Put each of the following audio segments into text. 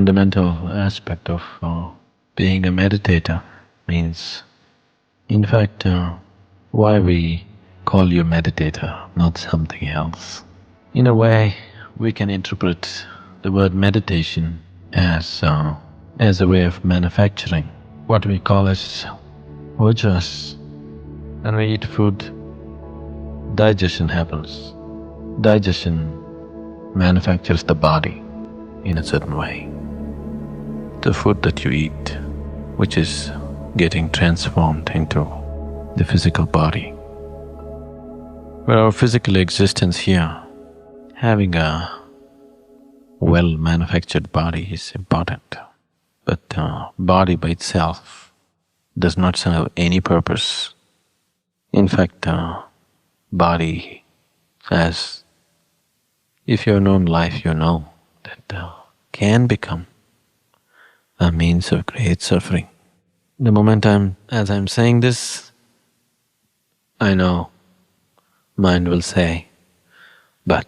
fundamental aspect of being a meditator means, in fact, why we call you meditator, not something else. In a way, we can interpret the word meditation as a way of manufacturing what we call as ojas. When we eat food, digestion happens. Digestion manufactures the body in a certain way. The food that you eat, which is getting transformed into the physical body. For our physical existence here, having a well-manufactured body is important, but body by itself does not serve any purpose. In fact, body, as if you have known life, you know that can become a means of great suffering. The moment as I'm saying this, I know mind will say, but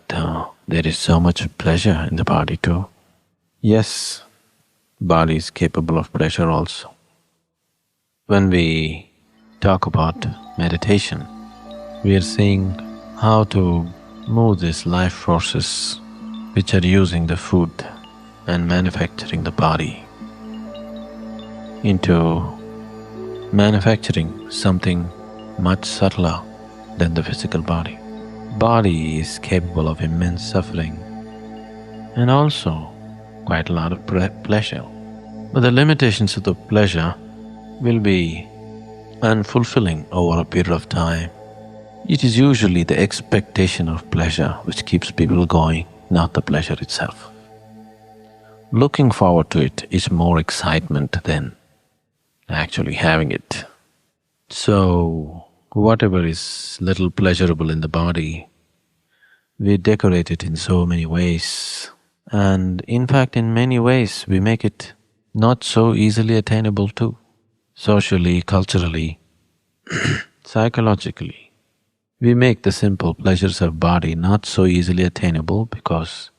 there is so much pleasure in the body too. Yes, body is capable of pleasure also. When we talk about meditation, we are seeing how to move these life forces which are using the food and manufacturing the body into manufacturing something much subtler than the physical body. Body is capable of immense suffering and also quite a lot of pleasure. But the limitations of the pleasure will be unfulfilling over a period of time. It is usually the expectation of pleasure which keeps people going, not the pleasure itself. Looking forward to it is more excitement than actually having it. So, whatever is little pleasurable in the body, we decorate it in so many ways. And in fact, in many ways, we make it not so easily attainable too. Socially, culturally, psychologically, we make the simple pleasures of body not so easily attainable because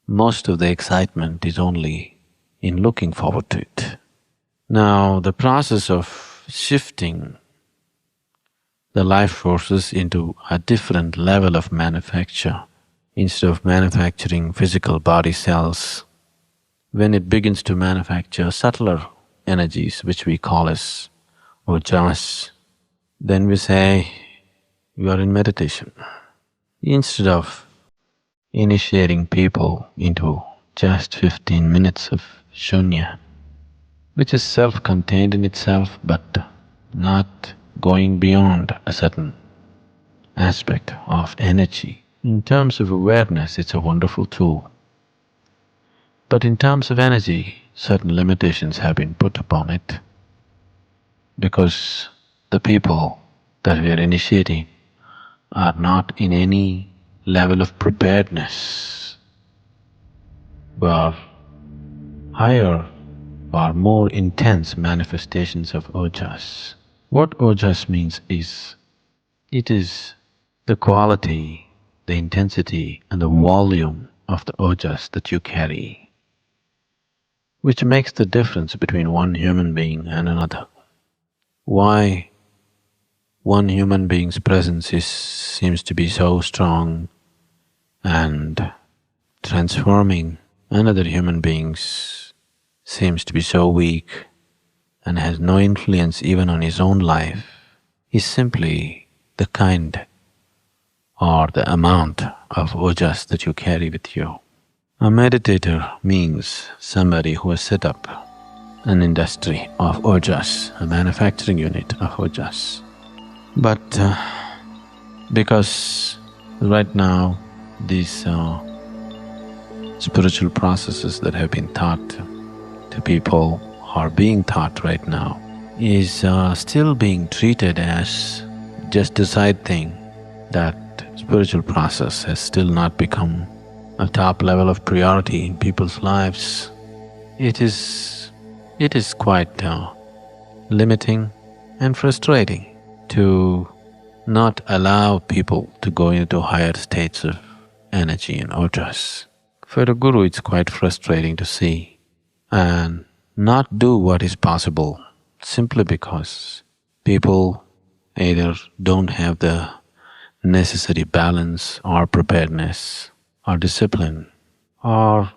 most of the excitement is only in looking forward to it. Now, the process of shifting the life forces into a different level of manufacture, instead of manufacturing physical body cells, when it begins to manufacture subtler energies which we call as ojas, then we say, you are in meditation. Instead of initiating people into just 15 minutes of shunya, which is self-contained in itself but not going beyond a certain aspect of energy. In terms of awareness, it's a wonderful tool. But in terms of energy, certain limitations have been put upon it because the people that we are initiating are not in any level of preparedness for higher or more intense manifestations of ojas. What ojas means is, it is the quality, the intensity and the volume of the ojas that you carry, which makes the difference between one human being and another. Why one human being's presence seems to be so strong and transforming another human being's seems to be so weak and has no influence even on his own life is simply the kind or the amount of ojas that you carry with you. A meditator means somebody who has set up an industry of ojas, a manufacturing unit of ojas. But because right now these spiritual processes that have been taught to people, are being taught right now, is still being treated as just a side thing, that spiritual process has still not become a top level of priority in people's lives. It is quite limiting and frustrating to not allow people to go into higher states of energy and ojas. For a guru, it's quite frustrating to see and not do what is possible simply because people either don't have the necessary balance or preparedness or discipline, or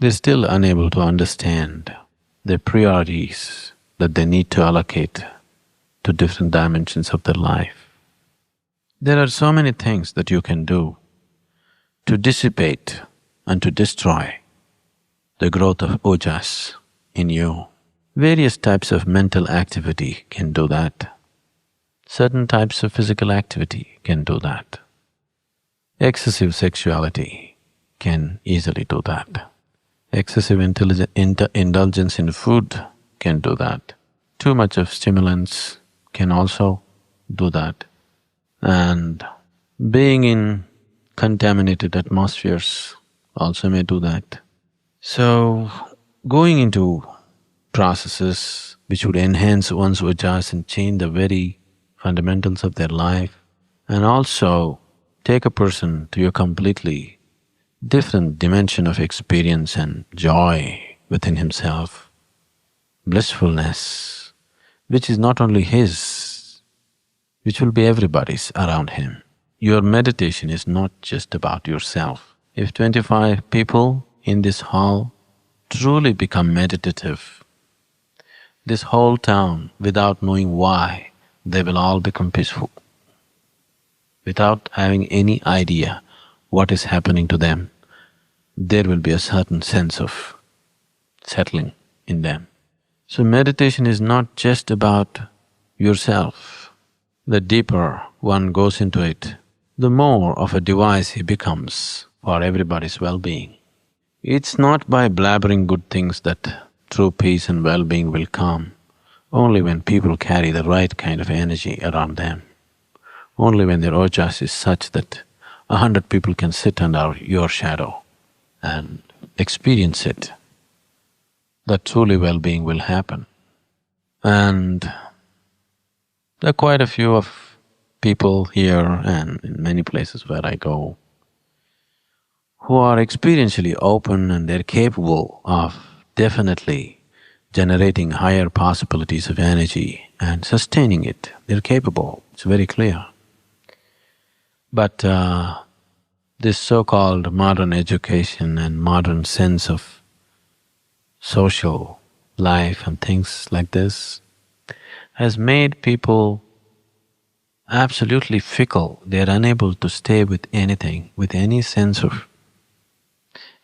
they're still unable to understand the priorities that they need to allocate to different dimensions of their life. There are so many things that you can do to dissipate and to destroy the growth of ojas in you. Various types of mental activity can do that. Certain types of physical activity can do that. Excessive sexuality can easily do that. Excessive indulgence in food can do that. Too much of stimulants can also do that. And being in contaminated atmospheres also may do that. So, going into processes which would enhance one's ojas and change the very fundamentals of their life, and also take a person to a completely different dimension of experience and joy within himself, blissfulness, which is not only his, which will be everybody's around him. Your meditation is not just about yourself. If 25 people in this hall truly become meditative, this whole town, without knowing why, they will all become peaceful. Without having any idea what is happening to them, there will be a certain sense of settling in them. So meditation is not just about yourself. The deeper one goes into it, the more of a device he becomes for everybody's well-being. It's not by blabbering good things that true peace and well-being will come, only when people carry the right kind of energy around them. Only when their ojas is such that 100 people can sit under your shadow and experience it, that truly well-being will happen. And there are quite a few of people here and in many places where I go who are experientially open, and they're capable of definitely generating higher possibilities of energy and sustaining it. They're capable, it's very clear. But this so-called modern education and modern sense of social life and things like this has made people absolutely fickle. They're unable to stay with anything, with any sense of…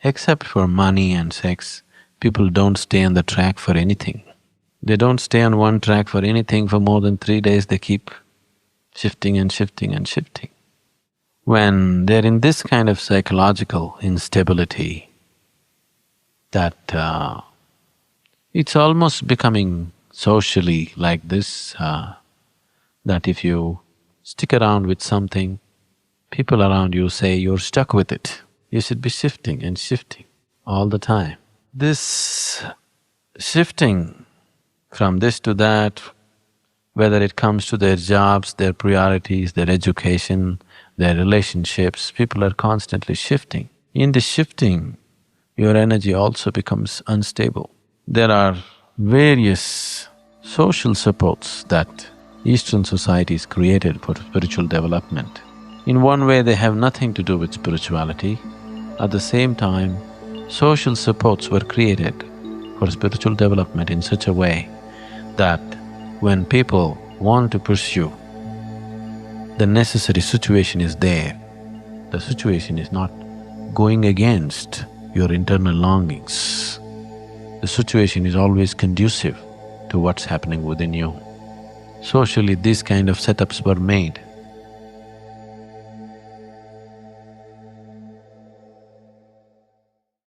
Except for money and sex, people don't stay on the track for anything. They don't stay on one track for anything for more than 3 days, they keep shifting and shifting and shifting. When they're in this kind of psychological instability, that it's almost becoming socially like this, that if you stick around with something, people around you say you're stuck with it. You should be shifting and shifting all the time. This shifting from this to that, whether it comes to their jobs, their priorities, their education, their relationships, people are constantly shifting. In the shifting, your energy also becomes unstable. There are various social supports that Eastern societies created for spiritual development. In one way, they have nothing to do with spirituality. At the same time, social supports were created for spiritual development in such a way that when people want to pursue, the necessary situation is there. The situation is not going against your internal longings. The situation is always conducive to what's happening within you. Socially, these kind of setups were made